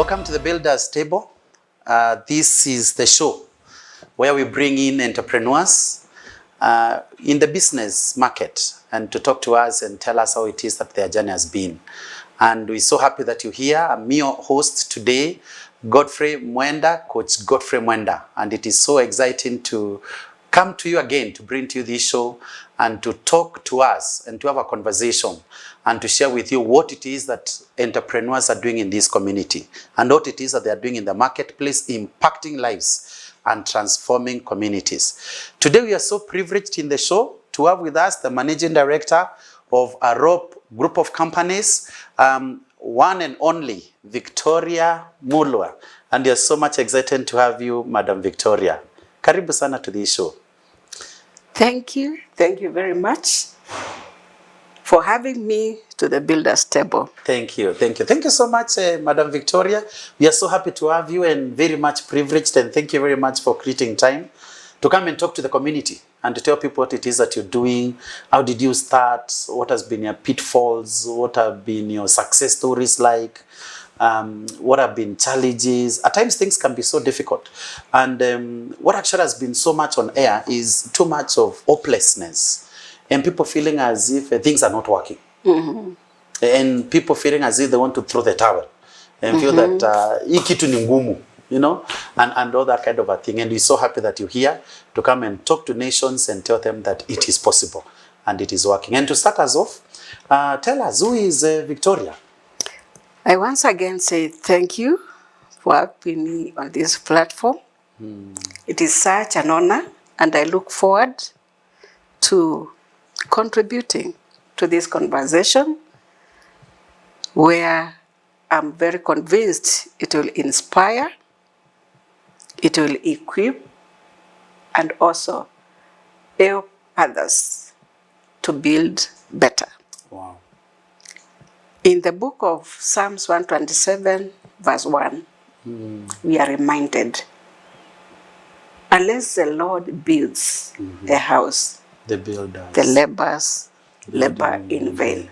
Welcome to the Builders Table. This is the show where we bring in entrepreneurs in the business market and to talk to us and tell us how it is that their journey has been. And we're so happy that you're here. I'm your host today, Godfrey Mwenda, Coach Godfrey Mwenda. And it is so exciting to come to you again to bring to you this show and to talk to us and to have a conversation and to share with you what it is that entrepreneurs are doing in this community and what it is that they are doing in the marketplace, impacting lives and transforming communities. Today we are so privileged in the show to have with us the managing director of a rope group of companies, one and only Victoria Mulwa. And we are so much excited to have you, Madam Victoria. Karibu sana to this show. Thank you. Thank you very much for having me to the Builders Table. Thank you. Thank you. Thank you so much, Madam Victoria. We are so happy to have you and very much privileged, and thank you very much for creating time to come and talk to the community and to tell people what it is that you're doing. How did you start? What has been your pitfalls? What have been your success stories like? What have been challenges? At times things can be so difficult. And what actually has been so much on air is too much of hopelessness and people feeling as if things are not working. Mm-hmm. And people feeling as if they want to throw the towel and feel that hii kitu ni ngumu, you know, and all that kind of a thing. And we're so happy that you're here to come and talk to nations and tell them that it is possible and it is working. And to start us off, tell us, who is Victoria? I once again say thank you for having me on this platform. It is such an honor, and I look forward to contributing to this conversation where I'm very convinced it will inspire, it will equip, and also help others to build better. Wow. In the book of Psalms 127, verse 1, we are reminded, unless the Lord builds a house, The builders. the laborers labor in vain.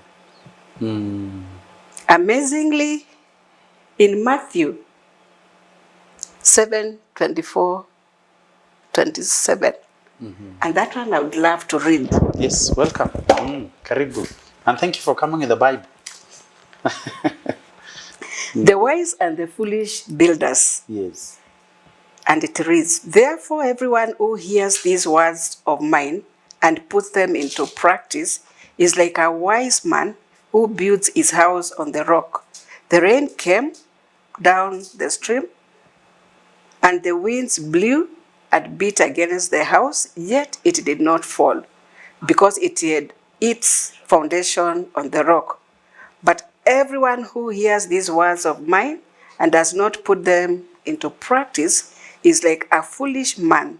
Amazingly, in Matthew 7:24, 27, and that one I would love to read. Yes, welcome. Karibu. And thank you for coming in the Bible. The wise and the foolish builders. Yes. And it reads, therefore everyone who hears these words of mine and puts them into practice is like a wise man who builds his house on the rock. The rain came down the stream, and the winds blew and beat against the house, yet it did not fall, because it had its foundation on the rock. But everyone who hears these words of mine and does not put them into practice is like a foolish man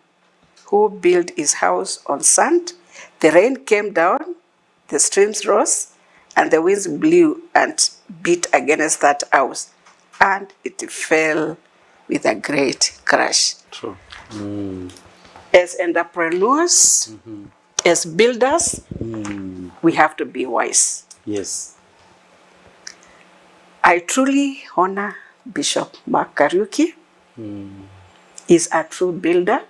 who built his house on sand. The rain came down, the streams rose, and the winds blew and beat against that house, and it fell with a great crash. True. As entrepreneurs, as builders, we have to be wise. Yes. I truly honor Bishop Mark Kariuki. He's a true builder.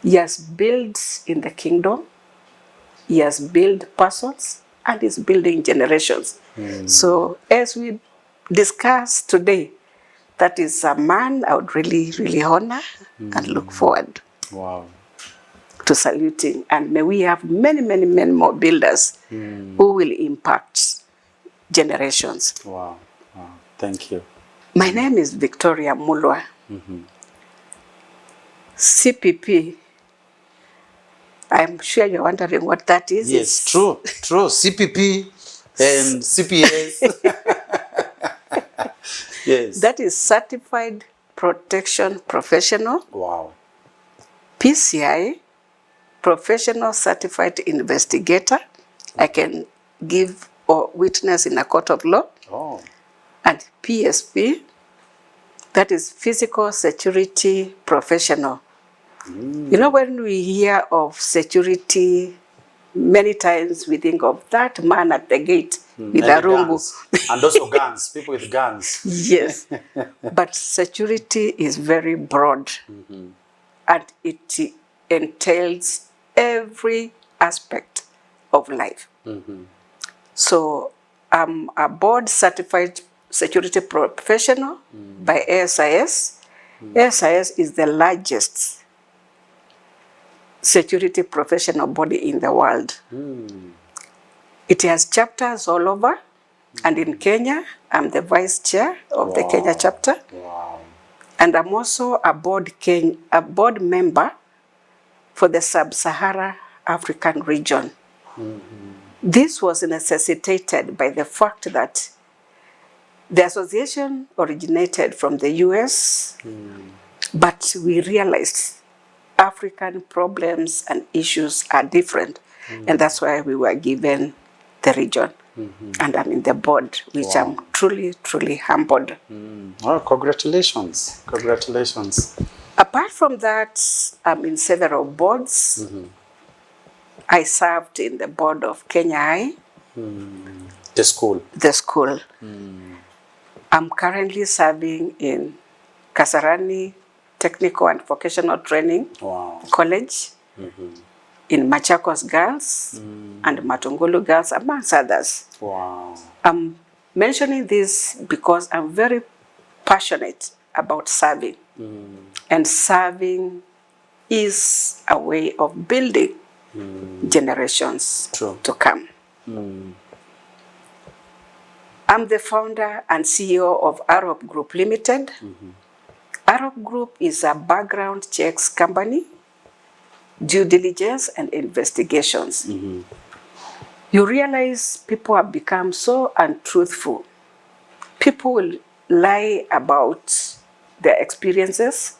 He has built in the kingdom. He has built persons, and is building generations. So as we discuss today, that is a man I would really, really honor and look forward to saluting. And may we have many, many, many more builders who will impact generations. Wow. Thank you. My name is Victoria Mulwa. CPP. I'm sure you're wondering what that is. Yes, true. CPP and CPS. Yes. That is Certified Protection Professional. Wow. PCI, Professional Certified Investigator. I can give or witness in a court of law. Oh. And PSP, that is Physical Security Professional. You know, when we hear of security, many times we think of that man at the gate with And a the rungu. guns. And also guns, people with guns. Yes. But security is very broad. And it entails every aspect of life. So I'm a board certified security professional by ASIS. ASIS is the largest security professional body in the world. It has chapters all over, and in Kenya, I'm the vice chair of the Kenya chapter. Wow. And I'm also a board member for the Sub-Sahara African region. This was necessitated by the fact that the association originated from the US, but we realized African problems and issues are different. And that's why we were given the region. And I'm in the board, which I'm truly, truly humbled. Oh, congratulations. Congratulations. Apart from that, I'm in several boards. I served in the board of Kenya High. The school. The school. I'm currently serving in Kasarani Technical and Vocational Training College, in Machakos Girls and Matungulu Girls, amongst others. Wow. I'm mentioning this because I'm very passionate about serving. And serving is a way of building generations to come. I'm the founder and CEO of Arop Group Limited. Arop Group is a background checks company, due diligence and investigations. You realize people have become so untruthful. People will lie about their experiences.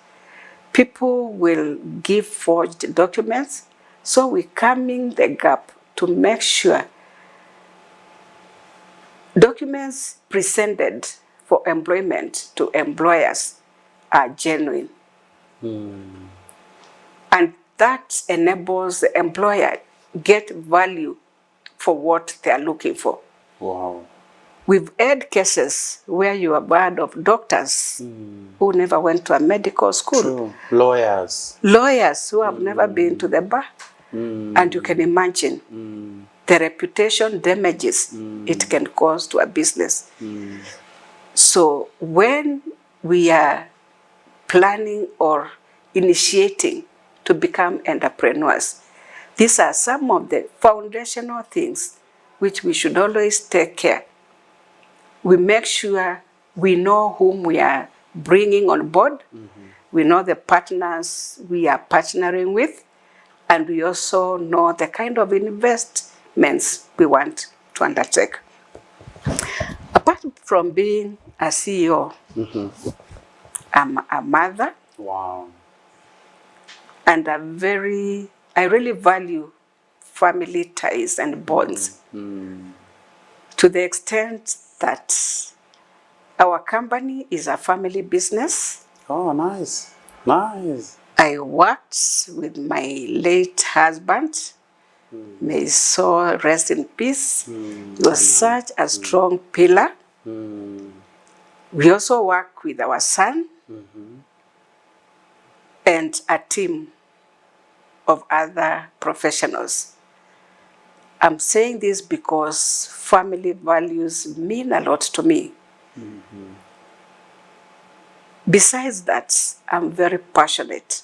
People will give forged documents. So we're coming the gap to make sure documents presented for employment to employers are genuine. And that enables the employer get value for what they are looking for. Wow. We've had cases where you have heard of doctors who never went to a medical school. True. Lawyers. Lawyers who have never been to the bar. And you can imagine the reputation damages it can cause to a business. So when we are planning or initiating to become entrepreneurs, these are some of the foundational things which we should always take care. We make sure we know whom we are bringing on board. We know the partners we are partnering with, and we also know the kind of investments we want to undertake. Apart from being a CEO, I'm a mother. Wow. And I really value family ties and bonds to the extent that our company is a family business. Oh, nice. Nice. I worked with my late husband. May his soul rest in peace. He was such a strong pillar. We also work with our son and a team of other professionals. I'm saying this because family values mean a lot to me. Besides that, I'm very passionate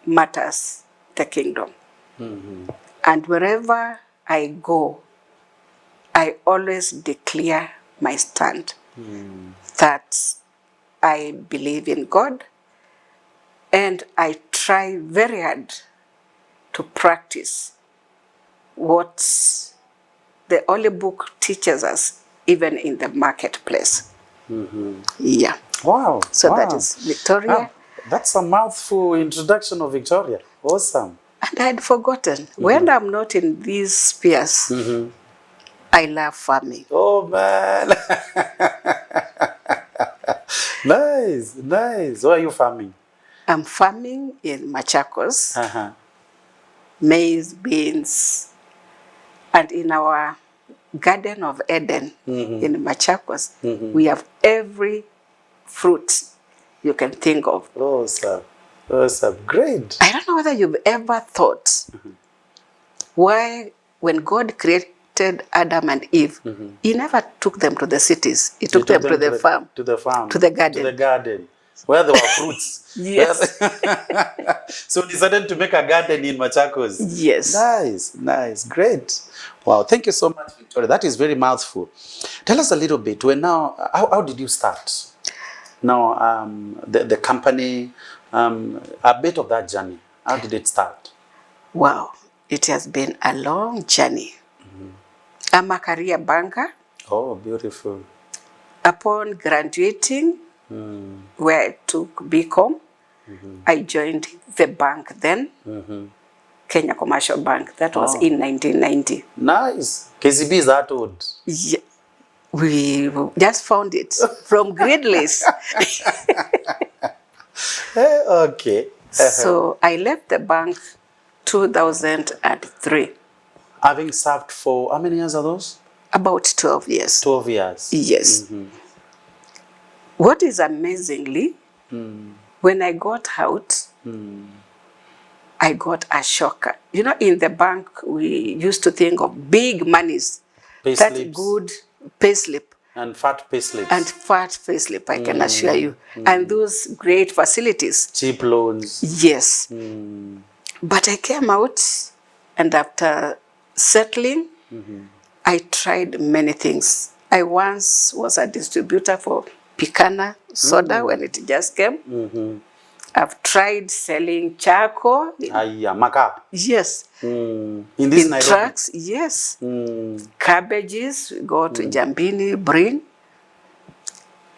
matters the kingdom. And wherever I go, I always declare my stand that I believe in God, and I try very hard to practice what the Holy Book teaches us, even in the marketplace. Yeah. Wow. So wow. that is Victoria. That's a mouthful introduction of Victoria. Awesome. And I had forgotten. When I'm not in these spheres, I love farming. Oh, man. Nice, nice. Where are you farming? I'm farming in Machakos, maize, beans, and in our Garden of Eden in Machakos. We have every fruit you can think of. Awesome. Awesome. Great. I don't know whether you've ever thought why, when God created Adam and Eve, he never took them to the cities. He took them to the farm. To the farm. To the garden. To the garden. Where there were fruits. Yes. So he decided to make a garden in Machakos. Yes. Nice, nice, great. Wow, thank you so much, Victoria. That is very mouthful. Tell us a little bit. How did you start? Now, the company, a bit of that journey. How did it start? Wow, it has been a long journey. I'm a career banker. Oh, beautiful. Upon graduating, where I took BCom, I joined the bank then, Kenya Commercial Bank. That was in 1990. Nice. KCB is that old? Yeah. We just found it from grade list. Okay. So I left the bank 2003. Having served for, how many years are those? About 12 years. 12 years. Yes. What is amazingly, when I got out, I got a shocker. You know, in the bank, we used to think of big monies. Pay That slips. good payslip. And fat payslips. And fat payslip, I can assure you. And those great facilities. Cheap loans. Yes. But I came out, and after settling, I tried many things. I once was a distributor for Picana soda when it just came. I've tried selling charcoal. Maka. Yes. In this In Nairobi. trucks, yes. Cabbages, we go to Jambini, bring.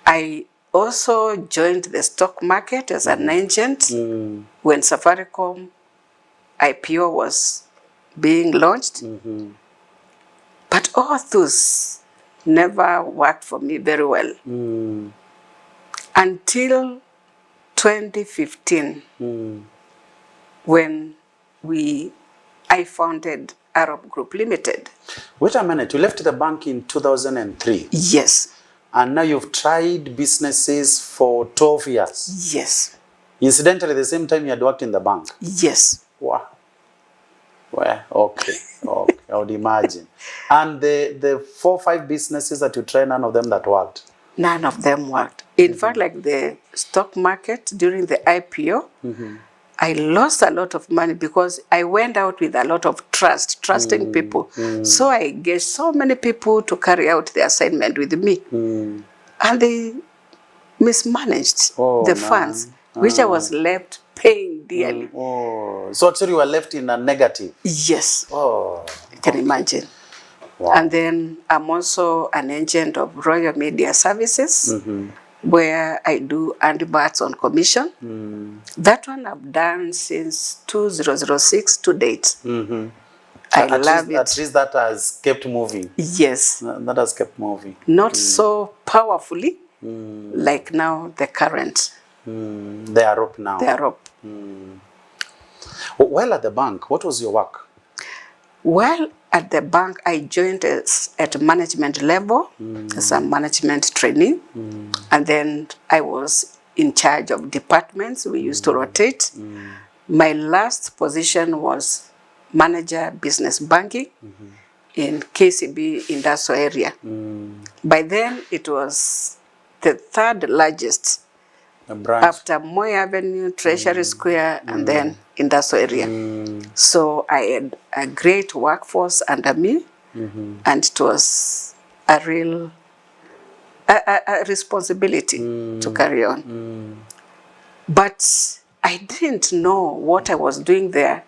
I also joined the stock market as an agent when Safaricom IPO was being launched. But all those never worked for me very well. Until 2015, when I founded Arab Group Limited. Wait a minute, you left the bank in 2003. Yes. And now you've tried businesses for 12 years. Yes. Incidentally, the same time you had worked in the bank. Yes. Wow. Well, okay. Okay, I would imagine. And the 4 or 5 businesses that you tried, none of them that worked? None of them worked. In fact, like the stock market during the IPO, I lost a lot of money because I went out with a lot of trusting people. So I gave so many people to carry out the assignment with me. And they mismanaged the funds, which I was left paying dearly. So actually you were left in a negative? Yes. Oh. You can imagine. Wow. And then I'm also an agent of Royal Media Services, where I do adverts on commission. That one I've done since 2006 to date. I love it. At least that has kept moving. Yes. That has kept moving. Not so powerfully like now the current. They are up now. They are up. While at the bank, what was your work? While at the bank, I joined at management level as a management trainee. And then I was in charge of departments. We used to rotate. My last position was manager business banking in KCB industrial area. By then, it was the third largest after Moy Avenue, Treasury Square, and then industrial area. So I had a great workforce under me, and it was a real responsibility to carry on. But I didn't know what I was doing there.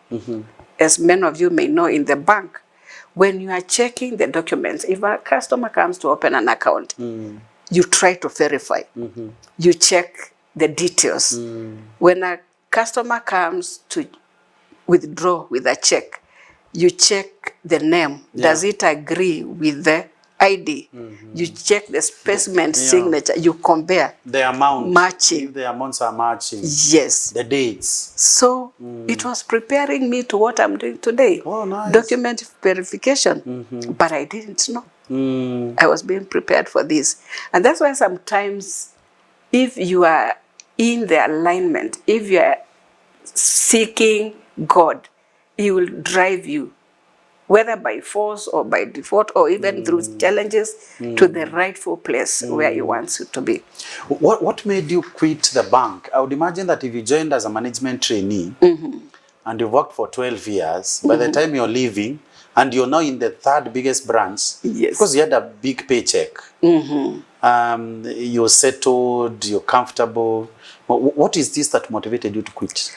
As many of you may know, in the bank, when you are checking the documents, if a customer comes to open an account, you try to verify. You check the details. When a customer comes to withdraw with a check, you check the name. Does it agree with the ID? You check the specimen signature. You compare. The amount. Matching. If the amounts are matching. Yes. The dates. So it was preparing me to what I'm doing today. Oh, nice. Document verification. But I didn't know. I was being prepared for this. And that's why sometimes if you are in the alignment, if you are seeking God, He will drive you, whether by force or by default or even through challenges, to the rightful place where He wants you to be. What made you quit the bank? I would imagine that if you joined as a management trainee and you worked for 12 years, by the time you're leaving, and you're now in the third biggest branch, Yes. because you had a big paycheck, you're settled, you're comfortable. What is this that motivated you to quit?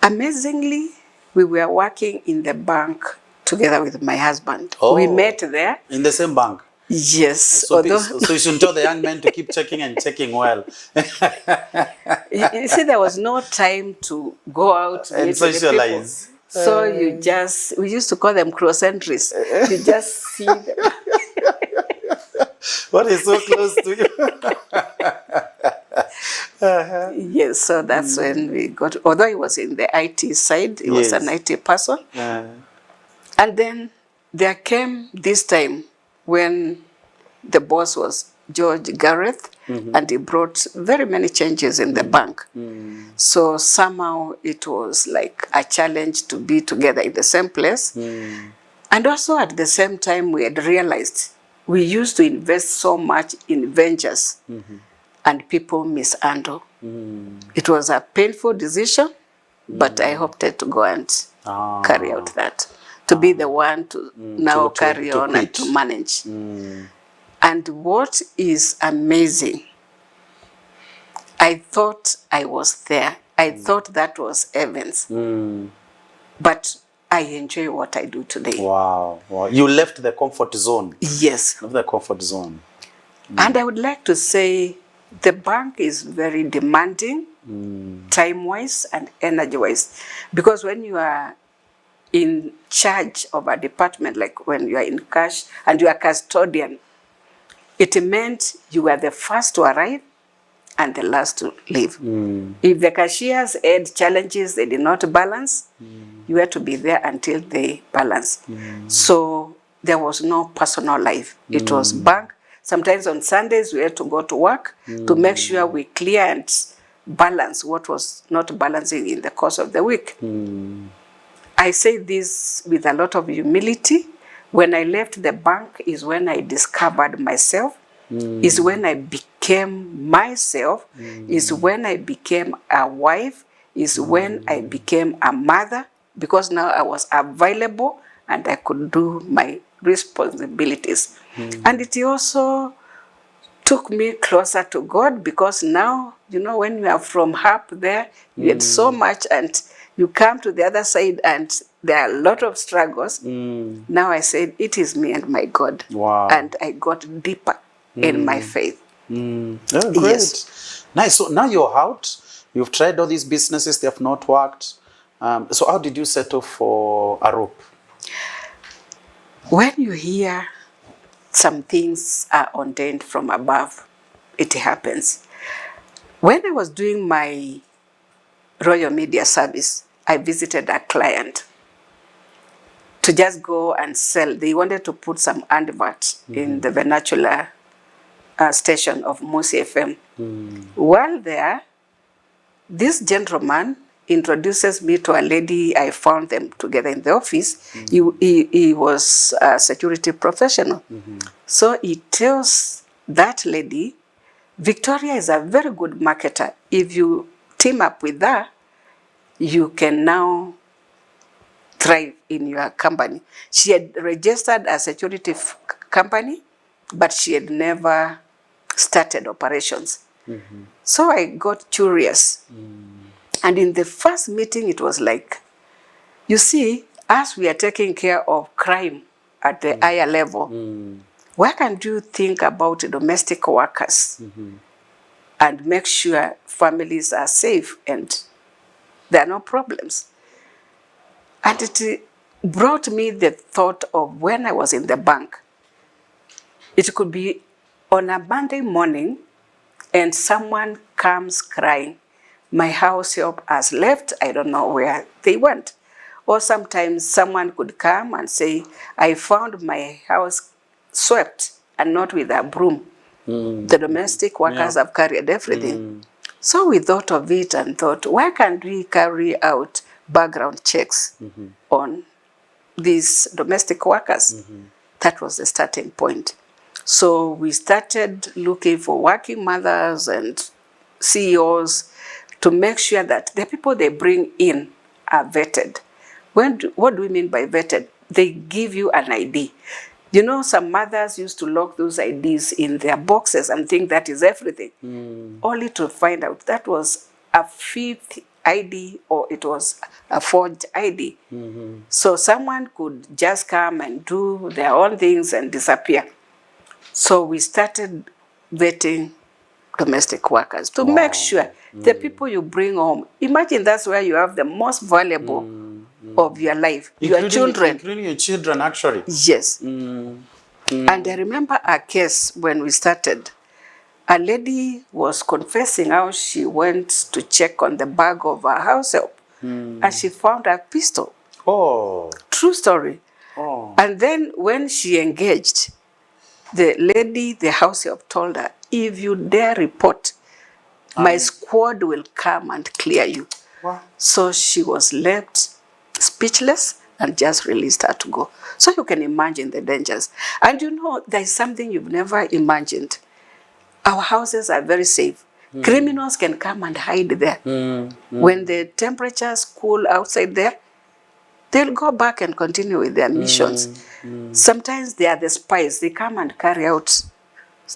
Amazingly, we were working in the bank together with my husband. Oh. We met there. In the same bank? Yes. So you should tell the young men to keep checking and checking well. You see, there was no time to go out and socialize. So we used to call them cross entries. You just see them. What is so close to you? Yes, so that's when we got, although he was in the IT side, he was an IT person. And then there came this time when the boss was George Gareth, and he brought very many changes in the bank. So somehow it was like a challenge to be together in the same place. And also at the same time, we had realized we used to invest so much in ventures, and people mishandle. It was a painful decision, but I opted to go and carry out that, to be the one to now carry on and to manage. And what is amazing, I thought I was there. I thought that was heavens. But I enjoy what I do today. Wow. You left the comfort zone. Yes. Left the comfort zone. And I would like to say the bank is very demanding, time-wise and energy-wise. Because when you are in charge of a department, like when you are in cash and you are custodian, it meant you were the first to arrive and the last to leave. If the cashiers had challenges they did not balance, you had to be there until they balance. So there was no personal life. It was bank. Sometimes on Sundays we had to go to work to make sure we clear and balance what was not balancing in the course of the week. I say this with a lot of humility. When I left the bank is when I discovered myself, is when I became myself, is when I became a wife, is when I became a mother, because now I was available and I could do my responsibilities. And it also took me closer to God, because now, you know, when you are from up there, you had so much and you come to the other side and there are a lot of struggles. Now I said, it is me and my God. Wow. And I got deeper in my faith. Oh, great. Yes. Nice. So now you're out. You've tried all these businesses. They have not worked. So how did you settle for a rope? When you hear some things are ordained from above, it happens. When I was doing my Royal Media Service, I visited a client to just go and sell. They wanted to put some adverts in the vernacular station of Musi FM. While there, this gentleman introduces me to a lady. I found them together in the office. He was a security professional. So he tells that lady, Victoria is a very good marketer. If you team up with her, you can now thrive in your company. She had registered a security company, but she had never started operations. So I got curious. And in the first meeting, it was like, you see, as we are taking care of crime at the higher level, why can't you think about domestic workers and make sure families are safe and there are no problems? And it brought me the thought of when I was in the bank. It could be on a Monday morning and someone comes crying, my house help has left, I don't know where they went. Or sometimes someone could come and say, I found my house swept and not with a broom. The domestic workers have carried everything. So we thought of it and thought, why can't we carry out background checks on these domestic workers? That was the starting point. So we started looking for working mothers and CEOs to make sure that the people they bring in are vetted. What do we mean by vetted? They give you an ID. You know, some mothers used to lock those IDs in their boxes and think that is everything, only to find out that was a fake ID or it was a forged ID. So someone could just come and do their own things and disappear. So we started vetting domestic workers to make sure the people you bring home, imagine that's where you have the most valuable of your life, your children. Including your children, actually. Yes. And I remember a case when we started. A lady was confessing how she went to check on the bag of her house help and she found a pistol. Oh. True story. Oh. And then when she engaged, the lady, the house help, told her, if you dare report, my squad will come and clear you. What? So she was left speechless and just released her to go. So you can imagine the dangers. And you know, there's something you've never imagined. Our houses are very safe. Criminals can come and hide there. When the temperatures cool outside there, they'll go back and continue with their missions. Sometimes they are the spies. They come and carry out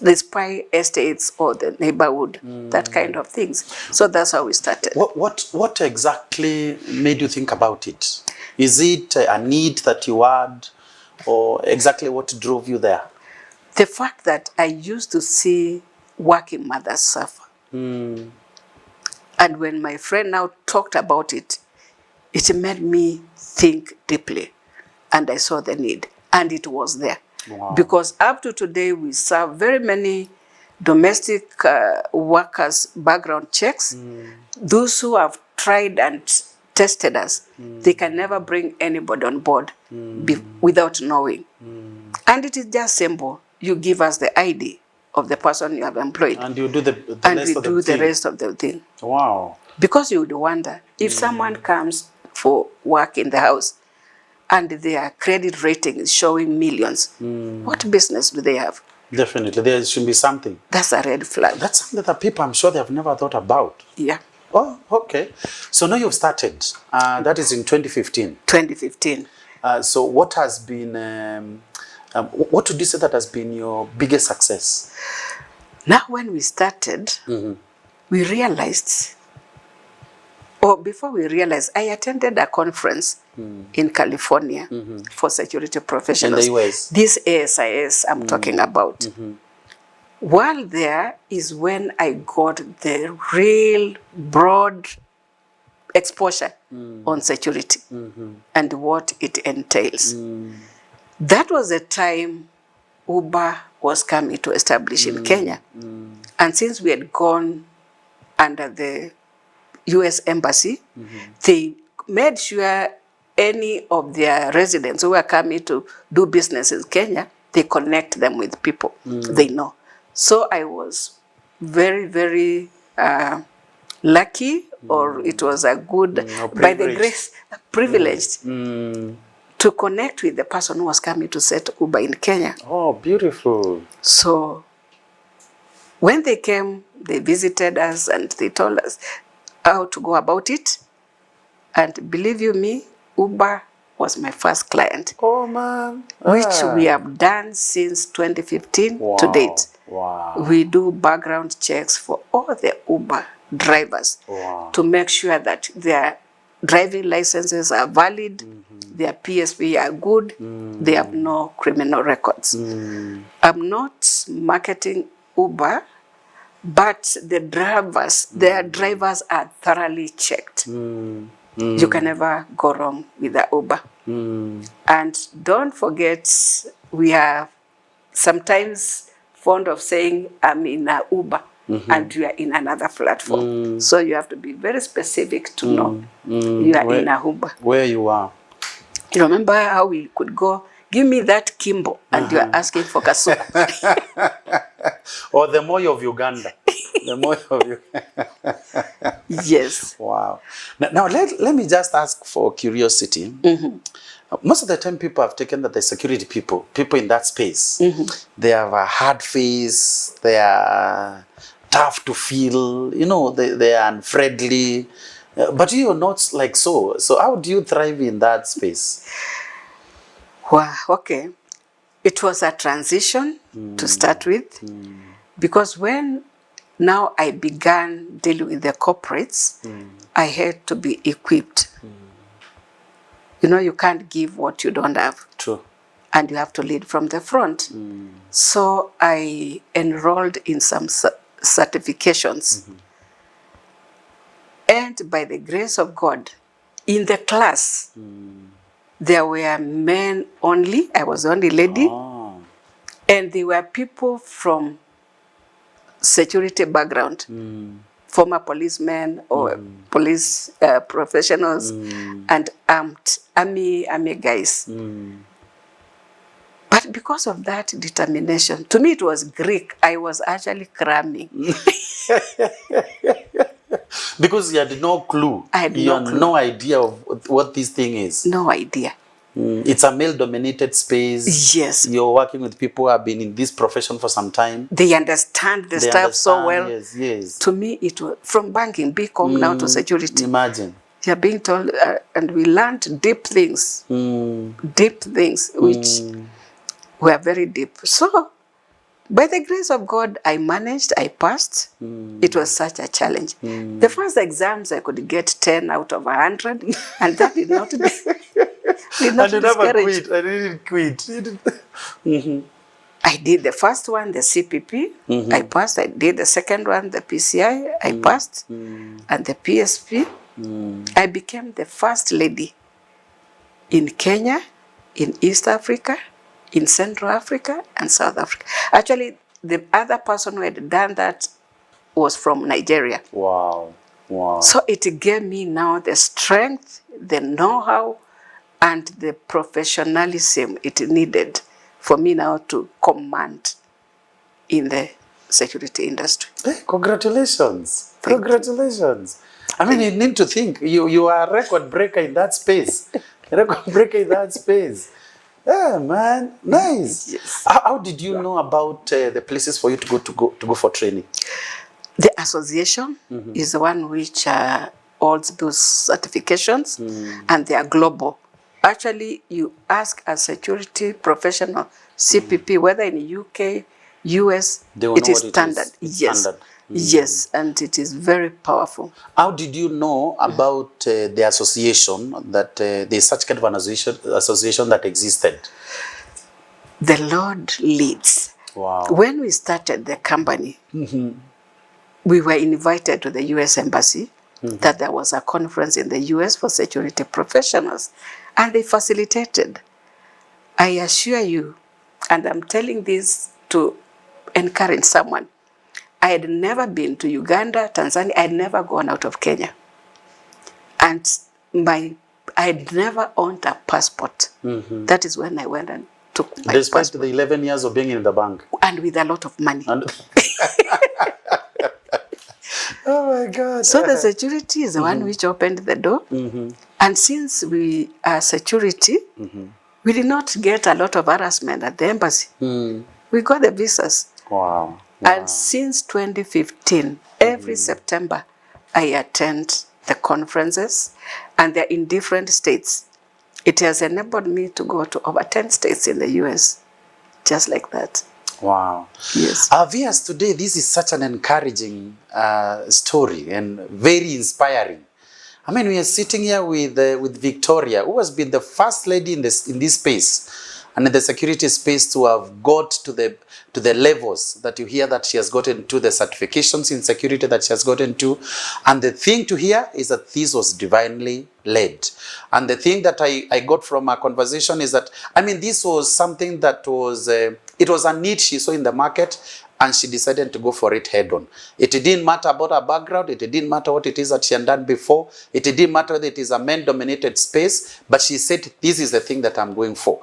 the spy estates or the neighborhood, that kind of things. So that's how we started. What exactly made you think about it? Is it a need that you had, or exactly what drove you there? The fact that I used to see working mothers suffer. And when my friend now talked about it, it made me think deeply. And I saw the need. And it was there. Wow. Because up to today, we serve very many domestic workers background checks. Those who have tried and tested us, they can never bring anybody on board without knowing. And it is just simple. You give us the ID of the person you have employed. And you do the and rest we of the do thing. the rest of the thing. Wow. Because you would wonder, if someone comes for work in the house and their credit rating is showing millions, what business do they have? Definitely. There should be something. That's a red flag. That's something that people, I'm sure they have never thought about. Yeah. Oh, okay. So now you've started. That is in 2015. 2015. So what has been, what would you say that has been your biggest success? Now when we started, we realized, or before we realized, I attended a conference in California for security professionals. In the US. This ASIS I'm talking about. While there is when I got the real broad exposure on security and what it entails. That was the time Uber was coming to establish in Kenya. And since we had gone under the US Embassy, they made sure any of their residents who were coming to do business in Kenya, they connect them with people they know. So I was very, very lucky, or it was a good, by the grace, privileged to connect with the person who was coming to set Uber in Kenya. Oh, beautiful. So when they came, they visited us and they told us how to go about it. And believe you me, Uber was my first client. Oh, man. Which we have done since 2015 to date. Wow. We do background checks for all the Uber drivers to make sure that their driving licenses are valid, their PSP are good, they have no criminal records. I'm not marketing Uber, but the drivers, their drivers are thoroughly checked. You can never go wrong with the Uber. And don't forget, we are sometimes fond of saying, I'm in a Uber and you are in another platform. So you have to be very specific to know you are in a Uber. Where you are. You remember how we could go give me that Kimbo, and you are asking for Kasuku. Or the Moi of Uganda. The Moi of Uganda. Yes. Wow. Now let me just ask for curiosity. Most of the time people have taken that the security people in that space, they have a hard face, they are tough to feel, you know, they are unfriendly. But you're not like so. So how do you thrive in that space? Wow, okay. It was a transition to start with, because when now I began dealing with the corporates, I had to be equipped. You know, you can't give what you don't have. True. And you have to lead from the front. So I enrolled in some certifications. And by the grace of God, in the class, there were men only. I was the only lady. Oh. And there were people from security background, former policemen or police professionals, and army guys. But because of that determination, to me it was Greek. I was actually cramming. Because you had no clue. I had you no had clue. no idea of what this thing is. No idea. It's a male-dominated space. Yes. You're working with people who have been in this profession for some time. They understand the stuff so well. Yes, yes. To me, it was from banking, BCom now to security. Imagine. You're being told, and we learned deep things, which were very deep. So, by the grace of God, I managed, I passed. It was such a challenge. The first exams, I could get 10 out of 100, and that did not discourage. I didn't quit. I did the first one, the CPP, I passed. I did the second one, the PCI, I passed. And the PSP, I became the first lady in Kenya, in East Africa, in Central Africa, and South Africa. Actually, the other person who had done that was from Nigeria. Wow. Wow. So it gave me now the strength, the know-how, and the professionalism it needed for me now to command in the security industry. Hey, congratulations. Thank Congratulations. I mean, you need to think. You are a record breaker in that space. Record breaker in that space. Yeah, man. Nice. Yes. How did you know about the places for you to go for training? The association is the one which holds those certifications, and they are global. Actually, you ask a security professional, CPP, whether in UK, US, it is standard. Yes. Standard. Yes, and it is very powerful. How did you know about the association, that there's such kind of an association that existed? The Lord leads. Wow. When we started the company, we were invited to the US Embassy, that there was a conference in the US for security professionals, and they facilitated. I assure you, and I'm telling this to encourage someone, I had never been to Uganda, Tanzania. I had never gone out of Kenya. And I had never owned a passport. That is when I went and took my Despite passport. the 11 years of being in the bank. And with a lot of money. Oh my God. So the security is the one which opened the door. And since we are security, we did not get a lot of harassment at the embassy. We got the visas. Wow. And since 2015, every September, I attend the conferences, and they're in different states. It has enabled me to go to over 10 states in the US, just like that. Wow. Yes. Vias, today, this is such an encouraging story and very inspiring. I mean, we are sitting here with Victoria, who has been the first lady in this space and in the security space to have got to the levels that you hear that she has gotten to, the certifications in security that she has gotten to. And the thing to hear is that this was divinely led. And the thing that I got from our conversation is that, I mean, this was something that was, it was a need she saw in the market, and she decided to go for it head on. It didn't matter about her background. It didn't matter what it is that she had done before. It didn't matter that it is a men-dominated space, but she said, this is the thing that I'm going for.